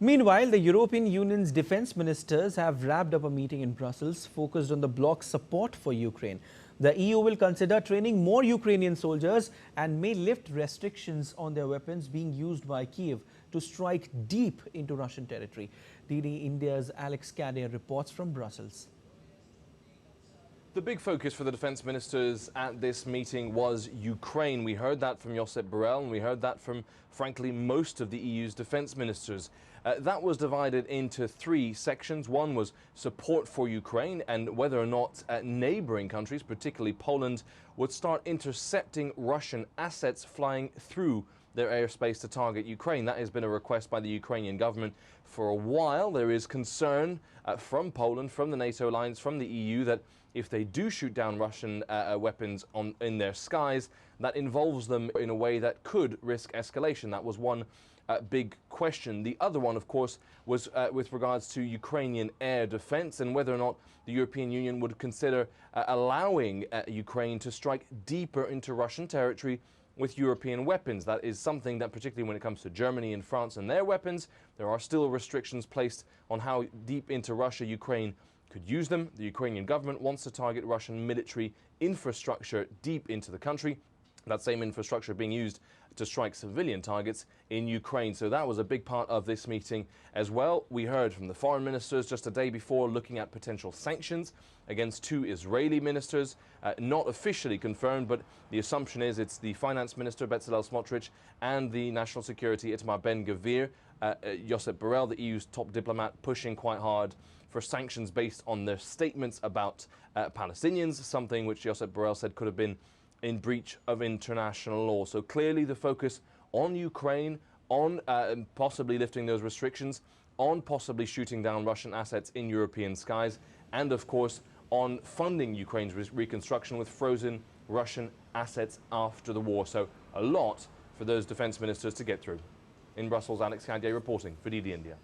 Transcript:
Meanwhile, the European Union's defense ministers have wrapped up a meeting in Brussels focused on the bloc's support for Ukraine. The EU will consider training more Ukrainian soldiers and may lift restrictions on their weapons being used by Kiev to strike deep into Russian territory. DD India's Alex Cadet reports from Brussels. The big focus for the defense ministers at this meeting was Ukraine. We heard that from Josep Borrell, and we heard that from, frankly, most of the EU's defense ministers. That was divided into three sections. One was support for Ukraine and whether or not neighboring countries, particularly Poland, would start intercepting Russian assets flying through their airspace to target Ukraine. That has been a request by the Ukrainian government for a while. There is concern from Poland, from the NATO alliance, from the EU that if they do shoot down Russian weapons in their skies, that involves them in a way that could risk escalation. That was one big question. The other one, of course, was with regards to Ukrainian air defense and whether or not the European Union would consider allowing Ukraine to strike deeper into Russian territory with European weapons. That is something that, particularly when it comes to Germany and France and their weapons, there are still restrictions placed on how deep into Russia Ukraine could use them. The Ukrainian government wants to target Russian military infrastructure deep into the country. That same infrastructure being used to strike civilian targets in Ukraine. So that was a big part of this meeting as well. We heard from the foreign ministers just a day before looking at potential sanctions against two Israeli ministers, not officially confirmed, but the assumption is it's the finance minister, Bezalel Smotrich, and the national security, Itamar Ben-Gvir. Josep Borrell, the EU's top diplomat, pushing quite hard for sanctions based on their statements about Palestinians, something which Josep Borrell said could have been in breach of international law. So clearly the focus on Ukraine, on possibly lifting those restrictions, on possibly shooting down Russian assets in European skies, and of course on funding Ukraine's reconstruction with frozen Russian assets after the war. So a lot for those defense ministers to get through. In Brussels, Alex Cadet reporting for DD India.